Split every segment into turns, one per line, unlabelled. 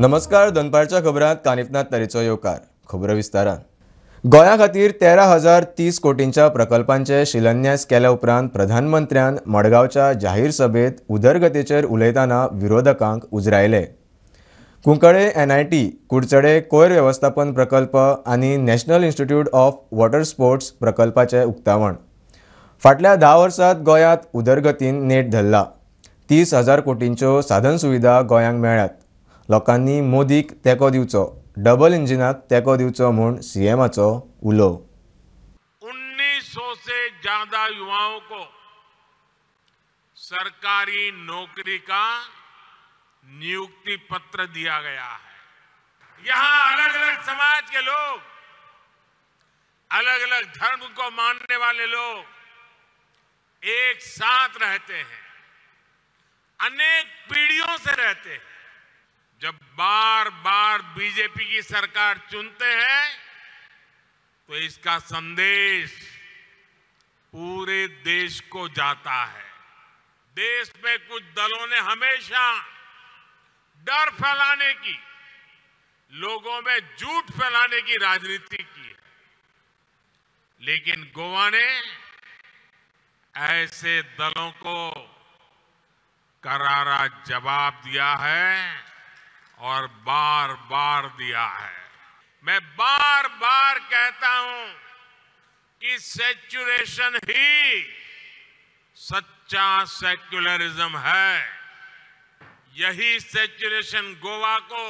नमस्कार. दनपारच्या खबरांत कानिफनाथ तरेचो येवकार. खबरो विस्तारान. गोंया खातीर 13,030 कोटींच्या प्रकल्पांचे शिलान्यास केल्या उपरांत प्रधानमंत्र्यान मडगांवच्या जाहीर सभेत उदरगतीचेर उलयतना विरोधकांक उजरायले. कुंकळे NIT, कुडचडे कोयर वेवस्थापन प्रकल्प आनी national institute of water sports प्रकल्पाचे उक्तावण. फाटल्या 10 वर्सांत गोंयांत उदरगतीन नेट धरला. 30,000 कोटींच्यो साधन सुविधा गोंयांक मेळ्ळ्यात. लोकांनी मोदीक तेंको दिवचो, डबल इंजिनाक तेंको दिवचो म्हूण CMाचो उलो.
1900 से ज्यादा युवाओं को सरकारी नौकरी का नियुक्ति पत्र दिया गया है. यहाँ अलग अलग समाज के लोग, अलग अलग धर्म को मानने वाले लोग एक साथ रहते हैं, अनेक पीढ़ियों से रहते हैं. जब बार बार बीजेपी की सरकार चुनते हैं तो इसका संदेश पूरे देश को जाता है. देश में कुछ दलों ने हमेशा डर फैलाने की, लोगों में झूठ फैलाने की राजनीति की है, लेकिन गोवा ने ऐसे दलों को करारा जवाब दिया है और बार बार दिया है. मैं बार बार कहता हूं कि सेचुरेशन ही सच्चा सेक्युलरिज्म है. यही सेचुरेशन गोवा को,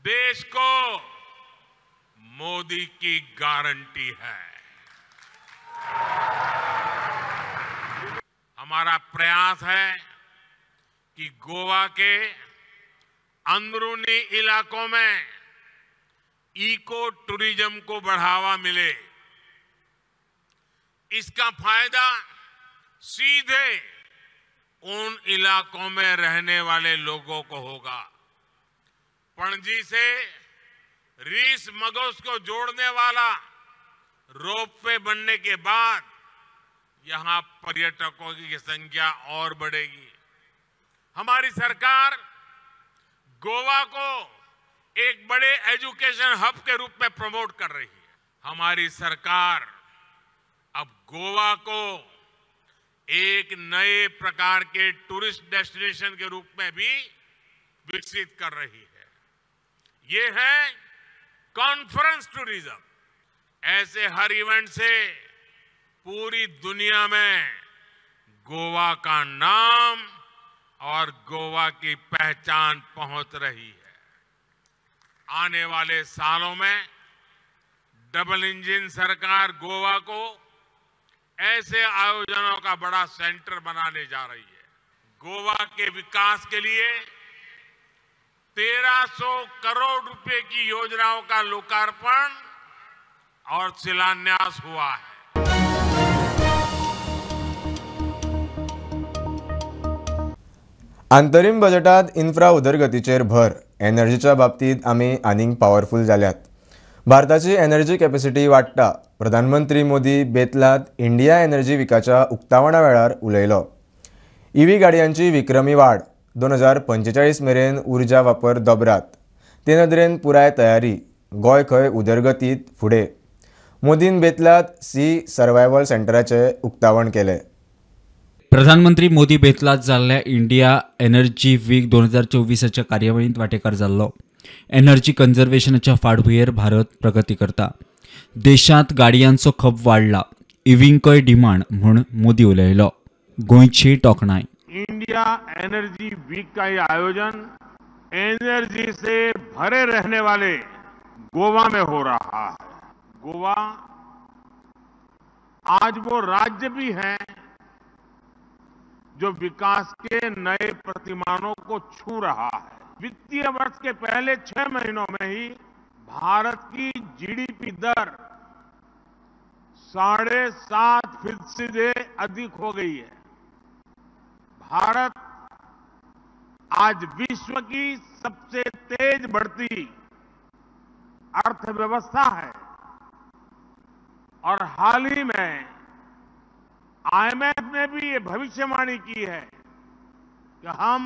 देश को मोदी की गारंटी है. हमारा प्रयास है कि गोवा के अंदरूनी इलाकों में इको टूरिज्म को बढ़ावा मिले. इसका फायदा सीधे उन इलाकों में रहने वाले लोगों को होगा. पणजी से रीस मगोस को जोड़ने वाला रोपवे बनने के बाद यहां पर्यटकों की संख्या और बढ़ेगी. हमारी सरकार गोवा को एक बड़े एजुकेशन हब के रूप में प्रमोट कर रही है. हमारी सरकार अब गोवा को एक नए प्रकार के टूरिस्ट डेस्टिनेशन के रूप में भी विकसित कर रही है. ये है कॉन्फ्रेंस टूरिज्म. ऐसे हर इवेंट से पूरी दुनिया में गोवा का नाम और गोवा की पहचान पहुंच रही है. आने वाले सालों में डबल इंजन सरकार गोवा को ऐसे आयोजनों का बड़ा सेंटर बनाने जा रही है. गोवा के विकास के लिए 1300 करोड़ रुपए की योजनाओं का लोकार्पण और शिलान्यास हुआ है.
अंतरीम बजेटात इन्फ्रा उदरगतीचेर भर. एनर्जीच्या बाबतीत आमी आनीक पॉवरफुल जाल्यात. भारताची एनर्जी कॅपॅसिटी वाडटा. प्रधानमंत्री मोदी बेतलात इंडिया एनर्जी विकाच्या उक्तावणा वेळार उलयलो. EV गाडयांची विक्रमी वाड. 2045 मेरेन उर्जा वापर दोबरात. ते नदरेन पुराय तयारी. गोंय खंय उदरगतीत फुडें. मोदीन बेतलात सर्वायवल सेंटराचे उक्तावण केले.
प्रधानमंत्री मोदी बेतलात जाल्ल्या इंडिया एनर्जी वीक 2024च्या कार्यावळींत वांटेकार जाल्लो. एनर्जी कन्झर्वेशनाच्या फाटभुंयेर भारत प्रगती करता. देशांत गाडयांचो खप वाडला. EVंकय डिमांड म्हूण मोदी उलयलो. गोंयची तोखणाय.
इंडिया एनर्जी वीक का ये आयोजन एनर्जी से भरे रहने वाले गोवा में हो रहा है. गोवा आज वो राज्य भी है जो विकास के नए प्रतिमानों को छू रहा है. वित्तीय वर्ष के पहले 6 महीनों में ही भारत की GDP दर 7.5% से अधिक हो गई है. भारत आज विश्व की सबसे तेज बढ़ती अर्थव्यवस्था है और हाल ही में IMF ने भी ये भविष्यवाणी की है कि हम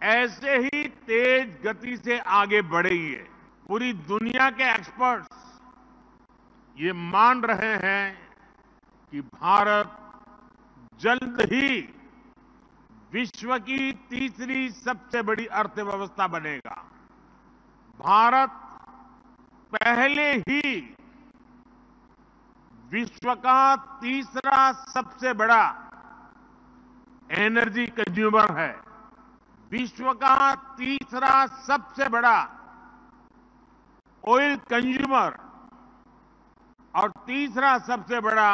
ऐसे ही तेज गति से आगे बढ़ी है। पूरी दुनिया के एक्सपर्ट्स ये मान रहे हैं कि भारत जल्द ही विश्व की तीसरी सबसे बड़ी अर्थव्यवस्था बनेगा। भारत पहले ही विश्व का तीसरा सबसे बड़ा एनर्जी कंज्यूमर है, विश्व का तीसरा सबसे बड़ा ऑयल कंज्यूमर और तीसरा सबसे बड़ा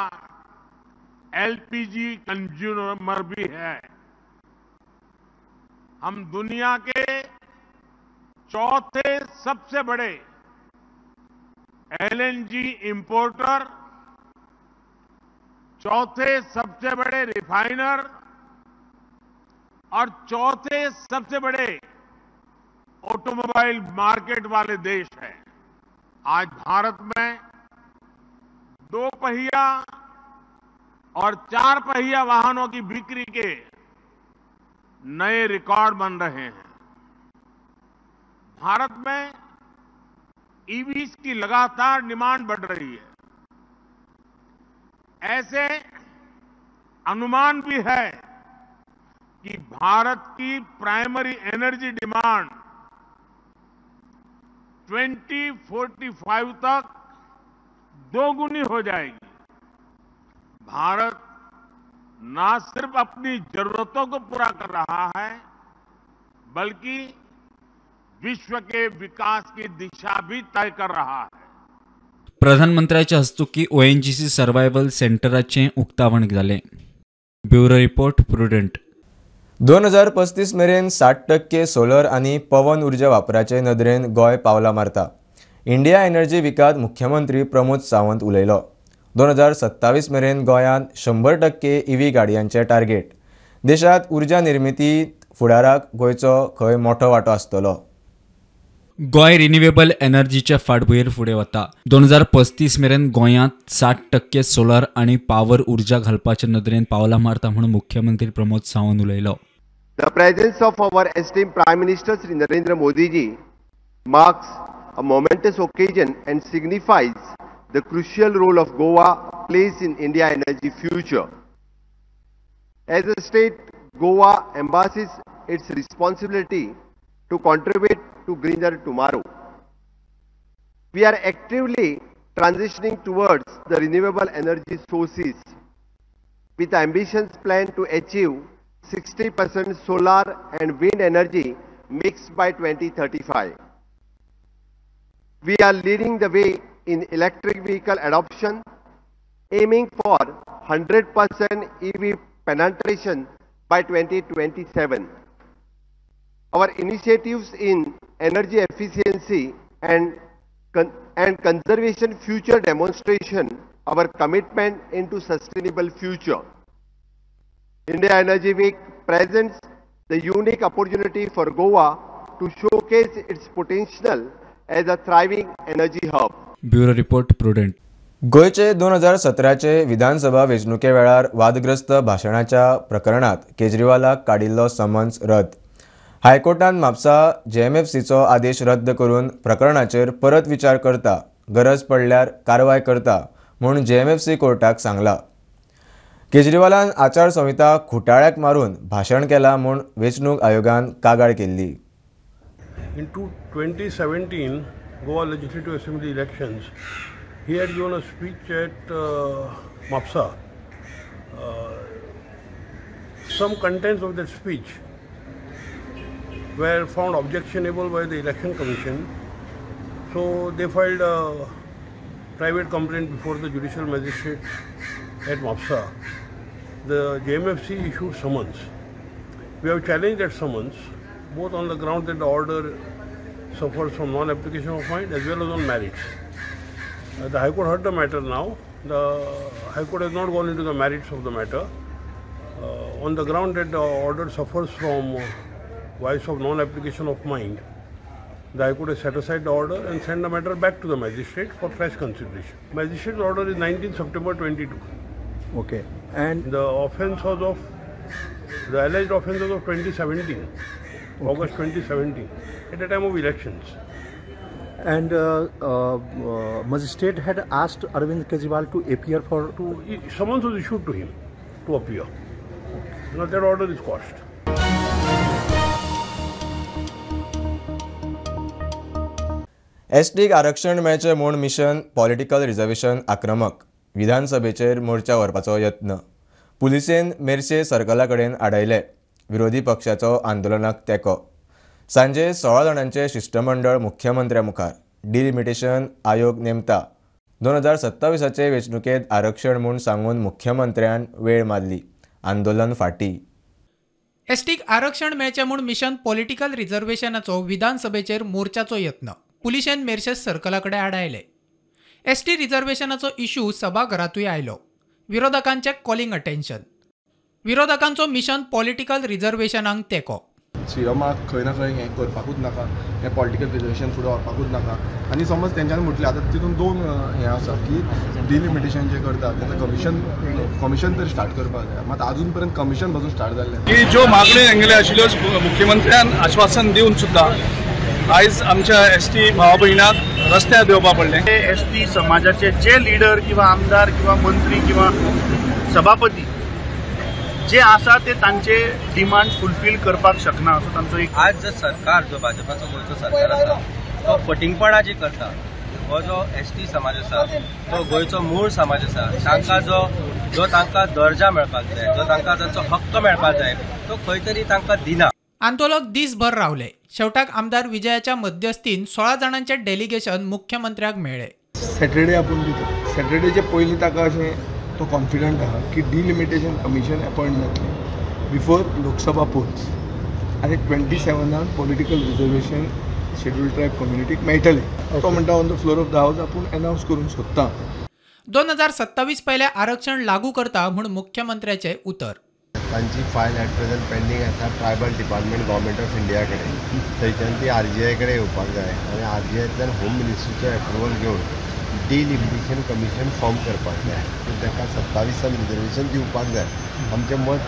एलपीजी कंज्यूमर भी है। हम दुनिया के चौथे सबसे बड़े एलएनजी इंपोर्टर, चौथे सबसे बड़े रिफाइनर और चौथे सबसे बड़े ऑटोमोबाइल मार्केट वाले देश हैं। आज भारत में 2 पहिया और 4 पहिया वाहनों की बिक्री के नए रिकॉर्ड बन रहे हैं। भारत में ईवीज की लगातार डिमांड बढ़ रही है। ऐसे अनुमान भी है कि भारत की प्राइमरी एनर्जी डिमांड 2045 तक 2 गुनी हो जाएगी। भारत ना सिर्फ अपनी जरूरतों को पूरा कर रहा है, बल्कि विश्व के विकास की दिशा भी तय कर रहा है।
प्रधानमंत्र्यांच्या हस्तुकी ONGC सर्व्हायवल सेंटराचे उक्तावण जाले. Bureau report prudent.
2035 मेरेन 60% सोलर आणि पवन उर्जा वापराचे नदरेन गोय पावला मारता. इंडिया एनर्जी वीकात मुख्यमंत्री प्रमोद सावंत उलयलो. 2027 मेरेन गोंयांत 100% EV गाडयांचे टार्गेट. देशात उर्जा निर्मितीत फुडाराक गोंयचो खंय मोठो वांटो आसतलो.
गोंय रिन्युएबल एनर्जीच्या फाटभुंयेर फुडें वता. 2035 मेरेन गोंयांत 60% सोलर आणि पॉवर उर्जा घालपाच्या नदरेन पावलां मारता म्हणून मुख्यमंत्री प्रमोद सावंत उलयलो.
The presence of our esteemed Prime Minister Sri Narendra Modi ji marks a momentous occasion and signifies the crucial role of Goa plays in India energy future. As a state, Goa embodies its responsibility to contribute to greener tomorrow. We are actively transitioning towards the renewable energy sources with ambitious plan to achieve 60% solar and wind energy mix by 2035. We are leading the way in electric vehicle adoption, aiming for 100% EV penetration by 2027. Our initiatives in energy efficiency and conservation future demonstration our commitment into sustainable future. India Energy Week presents the unique opportunity for Goa to showcase its potential as a thriving energy hub.
Bureau report prudent.
गोंयचे 2017चे विधानसभा वेंचणुके वेळार वादग्रस्त भाशणाच्या प्रकरणात केजरीवालाक काडिल्लो summons रद्द. हायकोर्टान म्हापसा JMFCचो आदेश रद्द करून प्रकरणाचेर परत विचार करता, गरज पडल्यार कारवाय करता म्हूण JMFC कोर्टाक सांगला. केजरीवालान आचारसंहिता खुटाळ्याक मारून भाशण केला म्हूण वेंचणूक आयोगान कागाळ केल्ली.
In 2017 Goa Legislative Assembly elections, he had given a speech at Mapsa. Some contents of that speech were found objectionable by the Election Commission, so they filed a private complaint before the Judicial Magistrate at Mapsa. The JMFC issued summons. We have challenged that summons, both on the ground that the order suffers from non-application of mind as well as on merits. The High Court heard the matter now. The High Court has not gone into the merits of the matter. On the ground that the order suffers from vice of non-application of mind, the High Court has set aside the order and sent the matter back to the magistrate for fresh consideration. Magistrate's order is 19 September 22.
Okay. And
The offence was of, the alleged offence was of 2017. August 2017, at the time of elections.
And magistrate had asked Arvind Kejriwal to appear for.
Summons was issued to him to appear. Now that order is quashed.
एसटीक आरक्षण मेळचें म्हूण mission political reservation आक्रमक विधानसभेचेर मोर्चा व्हरपाचो यत्न पुलिसेन मेर्शे सर्कला कडेन आडयले विरोधी पक्षाचो आंदोलनाक तेंको सांजे 16 जाणांचे शिष्टमंडळ मुख्यमंत्र्या मुखार डिलिमिटेशन आयोग नेमता 2027चे वेंचणुकेंत आरक्षण म्हूण सांगून मुख्यमंत्र्यान वेळ मारली आंदोलन फाटी
एसटीक आरक्षण मेळचें म्हूण मिशन पॉलिटिकल रिझर्वेशनाचो विधानसभेचेर मोर्चाचो यत्न पुलिशेन मेर्शेस सर्कला कडेन आडायले एसटी रिझर्वेशनाचो इश्यू सभाघरांतूय आयलो विरोधकांचे कॉलिंग अटेन्शन विरोधकांचो मिशन पॉलिटिकल रिझर्वेशनाक तेंको
सीएमाक खंय ना खंय हें करपाकूच नाका हें पॉलिटिकल रिजर्वेशन फुडें व्हरपाकूच नाका आनी समज तेंच्यांनी म्हटलें आतां तितून दोन हें आसा की डिलिमिटेशन जें करता तेन्ना कमिशन तर स्टार्ट करपाक जाय मात आजून पर्यंत कमिशन पासून स्टार्ट जाल्लें
की ज्यो मागण्यो हेंगेल्यो आशिल्ल्यो मुख्यमंत्र्यान आश्वासन दिवन सुद्दां आयज आमच्या एसटी भावा भयणांक रस्त्यार देवपा पडलें
एसटी समाजाचे जे लिडर किंवा आमदार किंवा मंत्री किंवा सभापती जे आसा ते तांचे डिमांड फुलफील करपाक शकना असो तांचो एक
आज जो सरकार जो भाजपाचो गोंयचो सरकार आसा तो फटिंगपणाची करता हो जो एसटी समाज आसा तो गोंयचो मूळ समाज आसा तांकां जो तांकां दर्जा मेळपाक जाय जो तांकां तांचो हक्क मेळपाक जाय तो खंय तरी तांकां दिना
आंदोलक दीसभर रावले शेवटाक आमदार विजयाच्या मध्यस्थीन 16 जाणांचे डेलिगेशन मुख्यमंत्र्याक मेळ्ळे
सॅटर्डे आपूण दिता सॅटर्डेचे पयलीं ताका अशें तो कॉन्फिडंट आहा की डिलिमिटेशन कमिशन अपॉयंट जातलें बिफोर लोकसभा पोल्स आनी 27 पॉलिटिकल रिजर्वेशन शेड्यूल ट्रायब कम्युनिटीक मेळटलें तो म्हणटा on the floor of the हावस आपूण अनावन्स करूंक सोदता
2027 पयले आरक्षण लागू करता म्हूण मुख्यमंत्र्याचे उतर
तांची फायल ॲट प्रेझेंट पेंडींग आसा tribal department government of India कडेन थंयच्यान ती RGI कडेन येवपाक जाय आनी RGIतल्यान होम मिनिस्ट्रीचो एप्रुवल घेवन डिलिमिटेशन कमिशन फॉर्म करपाक जाय तांकां 27 रिजर्वेशन दिवपाक जाय आमचें मत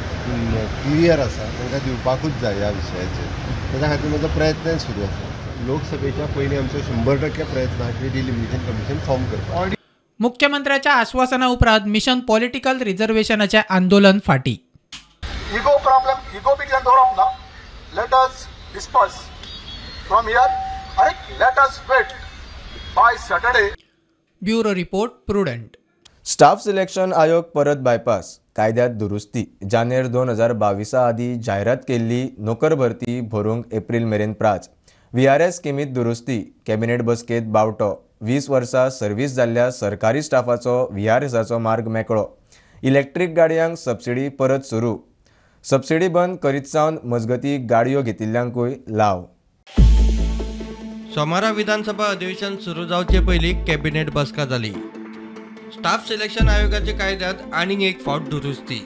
क्लियर आसा तांकां दिवपाकूच जाय ह्या विशयाचेर ताच्या खातीर म्हजो प्रयत्न सुरू आसा लोकसभेच्या पयलीं आमचो 100% प्रयत्न आसा की डिलिमिटेशन कमिशन फॉर्म करपाक
मुख्यमंत्र्याच्या आश्वासना उपरांत मिशन पॉलिटिकल रिझर्वेशनाचे आंदोलन फाटी
Ego problem, ego big and dooram na. Let us disperse from here and let us wait by Saturday.
Bureau report prudent
staff selection आयोग परत बायपास कायद्यात दुरुस्ती जानेर 2022 आदी जायरात केल्ली नोकर भरती भरूंक एप्रील मेरेन प्राच VRS स्किमीत दुरुस्ती कॅबिनेट बसकेत बावटो 20 वर्सां सर्व्हीस जाल्ल्या सरकारी स्टाफाचो VRSाचो मार्ग मेकळो इलेक्ट्रीक गाडयांक सबसिडी परत सुरू सबसिडी बंद करीत सावन मजगती गाडयो घेतिल्ल्यांकूय लाव
सोमारा विधानसभा अधिवेशन सुरू जावचे पयलीं कॅबिनेट बसका जाली स्टाफ सिलेक्शन आयोगाच्या कायद्यात आनीक एक फावट दुरुस्ती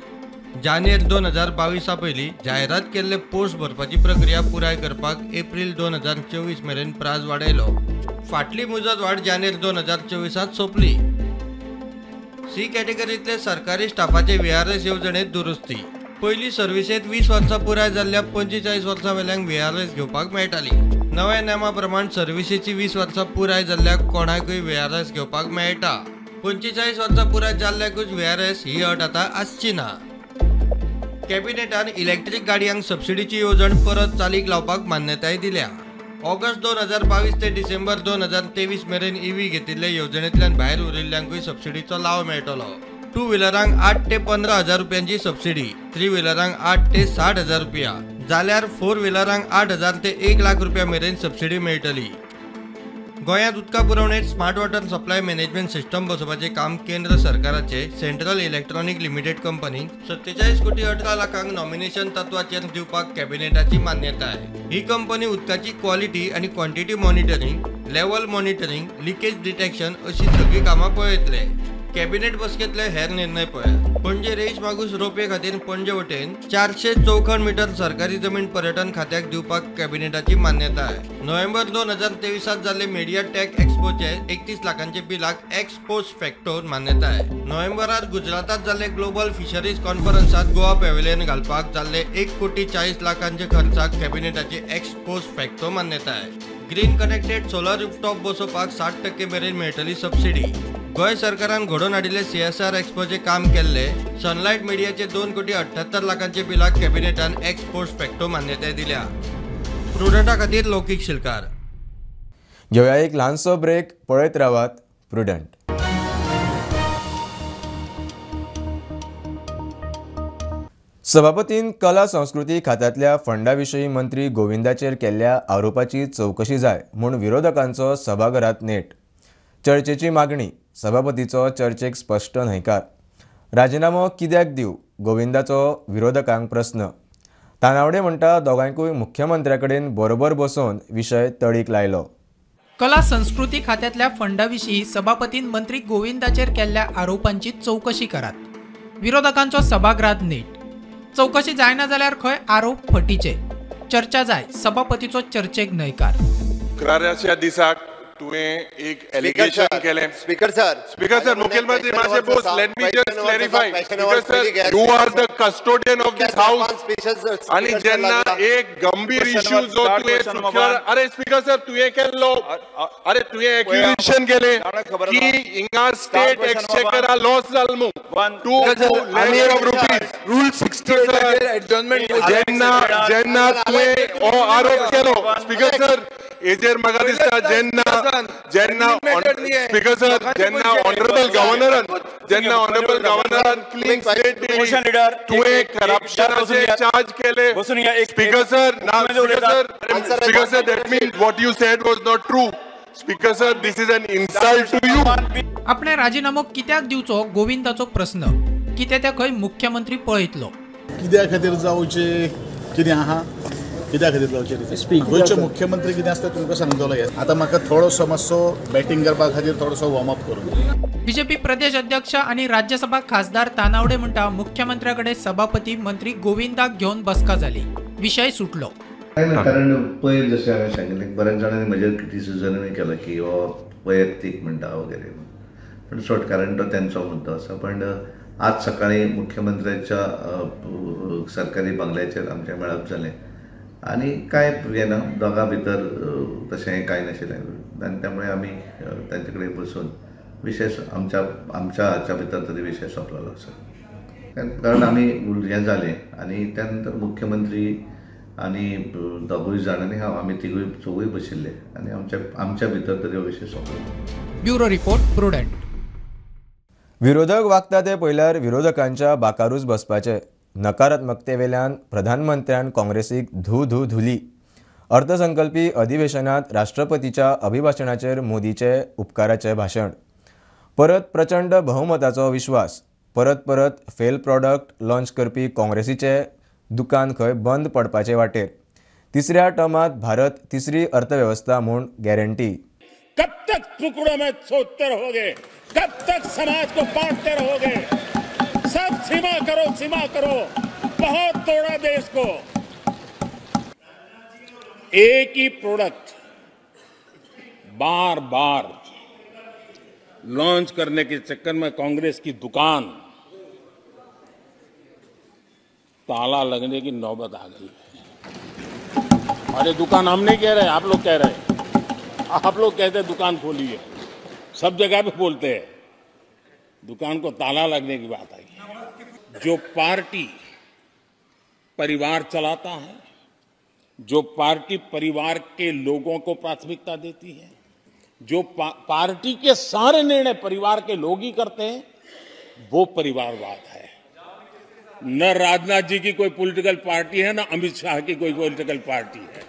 जानेर 2022 पयलीं जायरात केल्ले पोस्ट भरपाची प्रक्रिया पुराय करपाक एप्रील 2024 मेरेन प्राज वाडयलो फाटली मुजत वाड जानेर 2024 सोंपली सी कॅटेगरींतले सरकारी स्टाफाचे VRS येवजणेत दुरुस्ती पयली सर्व्हिसेत 20 वर्सां पुराय जाल्ल्या 45 वर्सां वेल्यांक VRS घेवपाक मेळटाली नव्या नेमा प्रमाण सर्व्हिसेची 20 वर्सां पुराय जाल्ल्याक कोणाकूय VRS घेवपाक मेळटा 45 वर्सां पुराय जाल्ल्याकूच VRS ही अट आतां आसची ना कॅबिनेटान इलेक्ट्रीक गाडयांक सबसिडीची येवजण परत चालीक लावपाक मान्यताय दिल्या ऑगस्ट 2022 ते डिसेंबर 2023 मेरेन EV घेतिल्ले येवजणेंतल्यान भायर उरिल्ल्यांकूय सबसिडीचो लाव मेळटलो 2 व्हिलरांक 8 ते 15 हजार रुपयांची सबसिडी 3 व्हिलरांक 8 ते 60 हजार रुपया जाल्यार 4 व्हिलरांक 8 हजार ते 1 लाख रुपया मेरेन सबसिडी मेळटली गोंयांत उदका पुरवणेंत smart water supply management system बसोवपाचें काम केंद्र सरकाराचे सेंट्रल इलेक्ट्रॉनिक लिमिटेड कंपनीक 47 कोटी 18 लाखांक नॉमिनेशन तत्वाचेर दिवपाक कॅबिनेटाची मान्यताय ही कंपनी उदकाची क्वॉलिटी आनी quantity monitoring level monitoring leakage detection अशी सगळीं कामां पळयतले कॅबिनेट बसकेतले हेर निर्णय पळय. पणजे रेश मागूस रोपे खातीर पणजे वटेन 454 मीटर सरकारी जमीन पर्यटन खात्याक दिवपाक कॅबिनेटाची मान्यता आहे. नोव्हेंबर 2023 जाल्ले मीडिया टेक एक्सपोचे 31 लाखांचे बिलाक एक्स पोस्ट फॅक्टो मान्यता आहे. नोव्हेंबरात गुजरातात जाल्ले ग्लोबल फिशरीज कॉन्फरन्सात गोवा पॅव्हिलियन घालपाक जाल्ले 1,40,40 लाखांचे खर्चाक कॅबिनेटाची एक्स पोस्ट फॅक्टो मान्यता आहे. ग्रीन कनेक्टेड सोलर रूफटॉप बसोवपाक 60% मेरेन मेळटली सबसिडी. गोंय सरकारान घडोवन हाडिल्ले CSR एक्सपोचे काम केल्ले सनलायट मिडियाचे 2,78 लाखांचे बिलाक कॅबिनेटान एक्स पोस्ट फॅक्टो मान्यताय दिल्या. प्रुडंटा खातीर लौकीक शिलकार.
घेऊया एक ल्हानसो ब्रेक. पळयत रावात प्रुडंट. सभापतीन कला संस्कृती खात्यातल्या फंडा विशीं मंत्री गोविंदाचेर केल्ल्या आरोपाची चवकशी जाय म्हूण विरोधकांचो सभाघरांत नेट. चर्चेची मागणी. सभापतीचो चर्चेक स्पश्ट न्हयकार. राजिनामो कित्याक दिवं? गोविंदाचो विरोधकांक प्रस्न. तानावडे म्हणटा दोगांयकूय मुख्यमंत्र्या कडेन बरोबर बसोवन विशय तडीक लायलो.
कला संस्कृती खात्यातल्या फंडा विशीं सभापतीन मंत्री गोविंदाचेर केल्ल्या आरोपांची चवकशी करात. विरोधकांचो सभागृहात नेट. चवकशी जायना जाल्यार खंय आरोप फटीचे. चर्चा जाय. सभापतीचो चर्चेक न्हयकार.
इकराच्या दिसाक तुवें एक एलिगेशन केलें. स्पीकर सर मुखेलमंत्री मातशे बोस. Let me just clarify. Speaker sir, you are the custodian of this house आणि जेन्ना एक गंभीर इश्यू जो तुवें अरे स्पीकर सर तुवें केल्लो अरे तुवें एक्युजेशन केलें की हिंगा स्टेट एक्सचेकरा लॉस जाल मू 2 लाख रुपीज रूल 60 एडजॉर्नमेंट जेन्ना तुवें हो आरोप केलो स्पीकर सर हेजेर म्हाका दिसता जेन्ना स्पीकर सर जेन्ना ऑनरेबल गव्हर्नरान क्लीन स्टेट तुवें करप्शनाचे चार्ज केले speaker sir that means what you said was not true. Speaker sir this is an insult to you.
आपणे राजीनामो कित्याक दिवचो गोविंदाचो प्रश्न. कितें ते खंय मुख्यमंत्री पळयतलो.
कित्या खातीर जावचे कितें आहा कित्या खातीर जावचे गोंयचे मुख्यमंत्री कितें आसता तुमकां सांगतलो. आतां म्हाका थोडोसो मातसो बॅटिंग करपा खातीर थोडोसो वॉर्म अप करून.
बीजेपी प्रदेश अध्यक्ष आणि राज्यसभा खासदार तानावडे म्हणटा मुख्यमंत्र्याकडे सभापती मंत्री गोविंदाक घेवन बसका जाली. विशय सुटलो.
कारण पयर जशें हांवें सांगिल्लें बऱ्याच जाणांनी म्हजेर क्रिटिसिजमूय केलां की हो वैयक्तीक म्हणटा वगैरे. पण शॉर्ट कारण तो त्यांचो मुद्दो आसा. पण आज सकाळी मुख्यमंत्र्याच्या सरकारी बंगल्याचेर आमचें मेळप जालें आनी कांय येना दोगां भितर तशें कांय नाशिल्लें आनी त्यामुळे आमी तांचे कडेन बसून विशय आमच्या हाच्या भितर तरी विशय सोंपलेलो आसा. कारण आमी हें जालें आनी त्या नंतर मुख्यमंत्री आनी दोगूय जाण आनी हांव आमी तिगूय चौगूय बशिल्ले आनी आमच्या भितर तरी हो विशय सोंपलो.
Bureau report prudent.
विरोधक वागता ते पयल्यार विरोधकांच्या बाकारूच बसपाचे. नकारात्मकतेवेल्यान प्रधानमंत्र्यान काँग्रेसीक धुली. अर्थसंकल्पी अधिवेशनात राष्ट्रपतीच्या अभिभाशणाचेर मोदीचे उपकाराचे भाशण. परत प्रचंड बहुमताचो विश्वास. परत फेल प्रॉडक्ट लॉन्च करपी काँग्रेसीचे दुकान खंय बंद पडपाचे वाटेर. तिसऱ्या टर्मात भारत तिसरी अर्थव्यवस्था म्हूण गॅरंटी.
कब तक टुकड़ों में सोचते रहोगे? कब तक समाज को बांटते रहोगे? सब सीमा करो. बहुत तोड़ा देश को. एक ही प्रोडक्ट बार बार लॉन्च करने के चक्कर में कांग्रेस की दुकान ताला लगने की नौबत आ गई है. अरे दुकान हम नहीं कह रहे, आप लोग कह रहे हैं. आप लोग कहते हैं दुकान खोलिए. सब जगह पे बोलते हैं. दुकान को ताला लगने की बात आई. जो पार्टी परिवार चलाता है, जो पार्टी परिवार के लोगों को प्राथमिकता देती है, जो पार्टी के सारे निर्णय परिवार के लोग ही करते हैं, वो परिवारवाद है. न राजनाथ जी की कोई पॉलिटिकल पार्टी है, न अमित शाह की कोई पॉलिटिकल पार्टी है.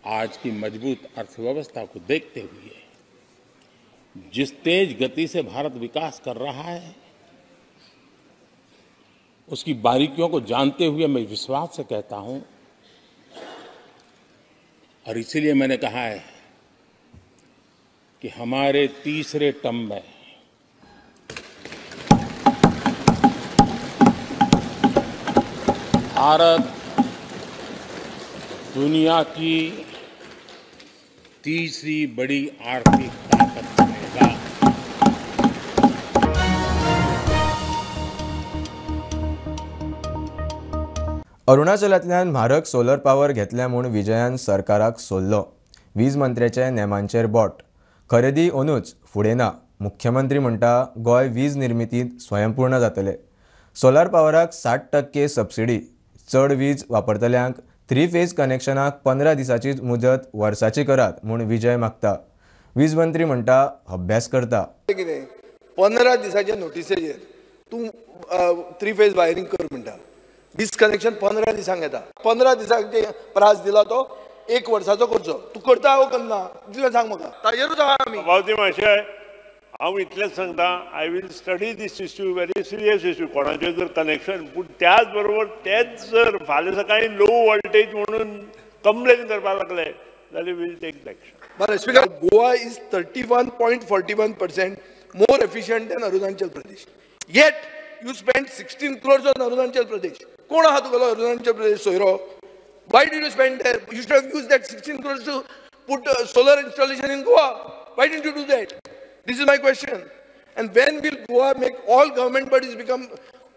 आज की मजबूत अर्थव्यवस्था को देखते हुए जिस तेज गति से भारत विकास कर रहा है, उसकी बारीकियों को जानते हुए मैं विश्वास से कहता हूं, और इसीलिए मैंने कहा है कि हमारे तीसरे टर्म में भारत दुनिया की तीसरी बड़ी आर्थिक ताकत बनेगा।
अरुणाचलांतल्यान म्हारग सोलर पावर घेतल्या म्हूण विजयान सरकाराक सोल्लो. वीज मंत्र्याचे नेमांचेर बोट. खरेदी अंदूच फुडें ना. मुख्यमंत्री म्हणटा गोंय वीज निर्मितींत स्वयंपूर्ण जातले. सोलार पावराक 60% सबसिडी. चड वीज वापरतल्यांक 3 फेज कनेक्शनाक 15 दिसांचीच मुदत वर्साची करात म्हूण विजय मागता. वीज मंत्री म्हणटा अभ्यास करता.
15 दिसाच्या नोटिसेचेर तूं 3 फेज वायरिंग कर म्हणटा. डिस्कनेक्शन 15 दिसांक येता. 15 दिसांचे प्रास दिला तो 1 वर्साचो करचो. तूं करता वो करना तितलें सांग म्हाका. ताजेरूच आहा आमी.
बावती मातशें हांव इतलेंच सांगता, I will study this issue, very serious issue. कोणाचें जर कनेक्शन, पूण त्याच बरोबर तेच जर फाल्यां सकाळीं लो वोल्टेज म्हणून कंप्लेन करपाक लागले जाल्यार वील टेक एक्शन.
बरें speaker, Goa is 31.41% more efficient than Arunachal Pradesh. Yet you spent 16 crores on Arunachal Pradesh. कोण आहा तुगेलो Arunachal Pradesh सोयरो? Why did you spend there? You should have used that 16 crores to put solar installation in Goa. Why didn't you do that? This is my question. And when will Goa make all government bodies become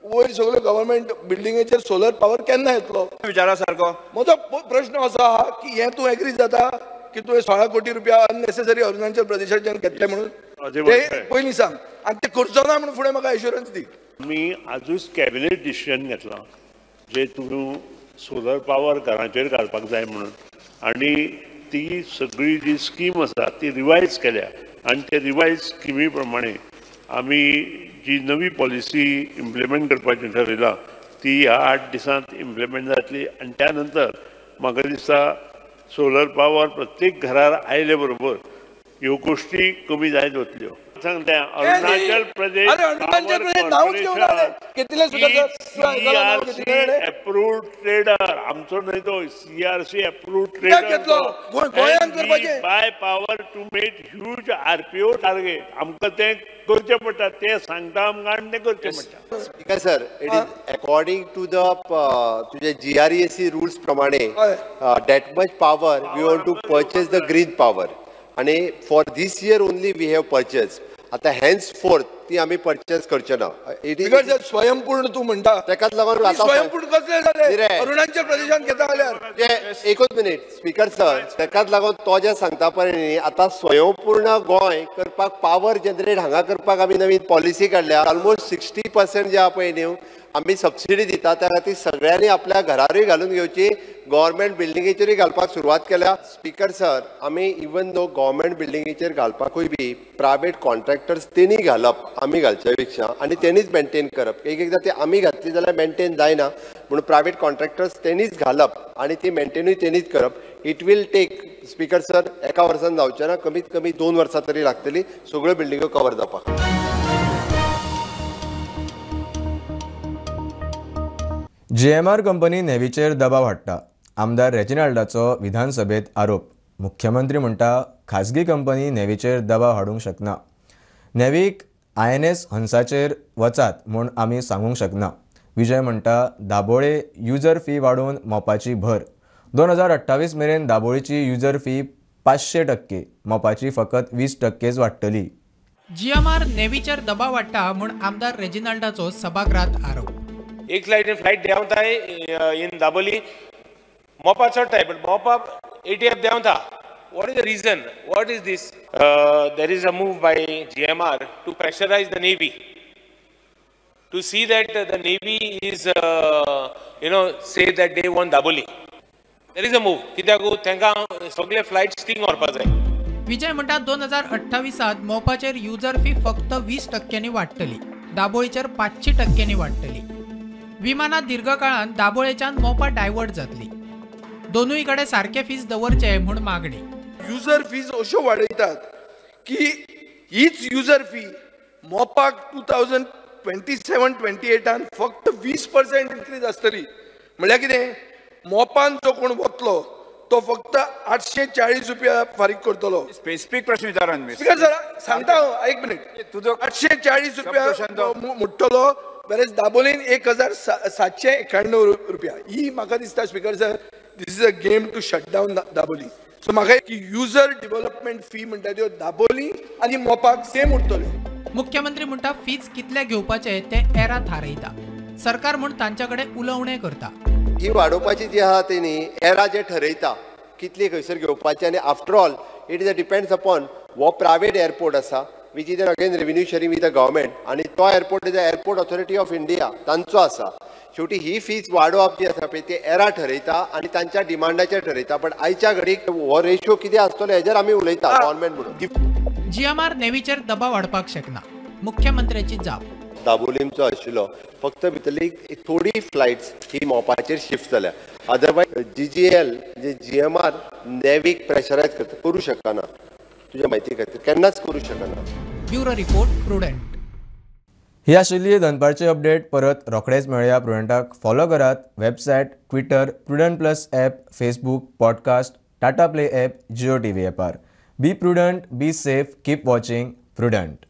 वयर सगळे government बिल्डिंगेचेर solar power केन्ना येतलो? विचारा सारको. म्हजो प्रश्न असो आहा की हे तूं एग्री जाता की तुवें 16 कोटी रुपया अननेसेसरी अरुणाचल प्रदेशाच्यान घेतले म्हणून? ते पयलीं सांग. आनी ते करचो ना म्हणून फुडें म्हाका एश्युरन्स दी.
मी आजूच कॅबिनेट डिसिजन घेतलां जे तूं सोलर पावर घराचेर घालपाक जाय म्हणून, आनी ती सगळी जी स्कीम आसा ती रिवायज केल्या. आनी ते रिवायज स्किमी प्रमाणे आमी जी नवी पॉलिसी इम्प्लिमेंट करपाची ठरयला ती ह्या 8 दिसांत इम्प्लिमेंट जातली. आनी त्या नंतर म्हाका दिसता सोलर पावर प्रत्येक घरार आयले बरोबर ह्यो गोष्टी कमी जायत वतल्यो. सांगता अरुणाचल प्रदेश अप्रूव्ड ट्रेडर, आमचो न्हय तो CRC approved trader buy power to make huge RPO target. आमकां ते करचे पडटा, ते सांगता आमकां आनी ते करचे पडटा.
Speaker sir, it is according to the तुझे GRESC रुल्स प्रमाणे that much power we want to purchase the green power. आणि for this year only we have purchase. आता हेन्स फोर्थ ती आम्ही परचेस करचे ना. इट इज स्वयंपूर्ण तू म्हणता, तेकाच लागून आता स्वयंपूर्ण कसले जाले अरुणाचल प्रदेशात घेता जाल्यार. एकूच मिनिट स्पीकर सर, तेकाच लागून तो जे सांगता पळय आता स्वयंपूर्ण गोंय करपाक पावर जनरेट हांगा करपाक आमी नवीन पॉलिसी काडल्या. ऑलमोस्ट 60% जे आहा पळय न्हू आमी सबसिडी दिता, त्या खातीर सगळ्यांनी आपल्या घरारूय घालून घेवची, गव्हर्मेंट बिल्डिंगेचेरूय घालपाक सुरवात केल्या. स्पीकर सर, आमी इवन दो गव्हर्मेंट बिल्डिंगेचेर घालपाकूय बी प्रायवेट कॉन्ट्रॅक्टर्स तेणी घालप आमी घालच्या पेक्षा, आनी तेणीच मेंटेन करप. एकदां ते आमी घातली जाल्यार मेंटेन जायना म्हणून प्रायवेट कॉन्ट्रॅक्टर्स तेणीच घालप आनी ती मेंटेनूय तेणीच करप. It will take speaker sir एका वर्सान जावचें ना, कमीत कमी 2 वर्सां तरी लागतली सगळ्यो बिल्डिंगो कवर जावपाक.
GMR कंपनी नेव्हीचेर दबाव हाडटा. आमदार रेजिनाल्डाचो विधानसभेत आरोप. मुख्यमंत्री म्हणटा खासगी कंपनी नेव्हीचेर दबाव हाडूंक शकना. नेव्हीक INS हंसाचेर वचात म्हूण आमी सांगूंक शकना. विजय म्हणटा दाबोळे युजर फी वाडोवन मोपाची भर. 2028 मेरेन दाबोळेची युजर फी 500%, मोपाची फकत 20%च वाडटली.
GMR नेव्हीचेर दबाव हाडटा म्हूण आमदार रेजिनाल्डाचो सभागृहात आरोप.
एक फ्लाइट देंवता इन दाबोली, मोपा चढ़ता बट मोपा ATF देंवता. What is the reason? What is this? There is a move by GMR to pressurize the Navy, to see that the Navy is, say that they want Daboli. There is a move. कित्याक तांकां सगळे flights thing व्हरपाक जाय.
विजय म्हणटा 2028 मोपाचेर user fee फक्त 20%नी वाडटली, दाबोळेचेर 500%नी वाडटली. विमानात दीर्घकाळान दाबोळेच्यान मोपा divert जातली. दोनूय कडेन सारखे फीज दवरचे म्हूण मागणी.
युजर फीज अश्यो वाडयतात की हीच युजर फी मोपाक 2027-28 फक्त 20% इन्क्रीज आसतली. म्हळ्यार कितें, मोपान जो कोण वतलो तो फक्त 840 रुपया फारीक करतलो.
स्पेसिफिक प्रश्न विचारान
स्पीकर सर सांगता, एक मिनिट. तुजो 840 रुपया मोडटलो वेरेज दाबोलीन 1791 रुपया. ही म्हाका दिसता speaker sir, this is a game to shut down Dabolim. So म्हाका युजर डेव्हलपमेंट फी म्हणटा त्यो दाबोली आनी मोपाक सेम उरतल्यो.
मुख्यमंत्री म्हणटा फीज कितले घेवपाचे ते एरा थारयता. सरकार म्हूण तांच्याकडे उलोवणे करता.
ही वाडोवपाची जी आहा ती न्ही एरा जे ठरयता कितली खंयसर घेवपाची, आनी after all it is depends upon हो प्रायवेट एअरपोर्ट आसा which is again revenue sharing with the government, आनी तो airport is the airport authority of India तांचो आसा. शेवटी ही फीज वाडोवप जी आसा पळय ती एरा ठरयता आनी तांच्या डिमांडाचेर ठरयता. पण आयच्या घडीक हो रेशियो कितें आसतलो हेजेर आमी उलयता गव्हर्मेंट म्हणून.
GMR नेव्हीचेर दबाव हाडपाक शकना, मुख्यमंत्र्याची जाप.
दाबोलीमचो आशिल्लो फक्त भितरली थोडी फ्लायट्स ही मोपाचेर शिफ्ट जाल्या. अदरवायज GGL जे GMR नेवीक प्रेशरायज करूं शकना. तुझ्या म्हायती खातीर केन्नाच करूं शकना.
Bureau report prudent.
ही आशिल्ली दनपारची अपडेट. परत रोखडेच मेळया. प्रुडंटाक फॉलो करात. Website, Twitter, Prudent plus app, Facebook, podcast, Tata play app, Jio TV ॲपार. Be Prudent, be safe, keep watching prudent.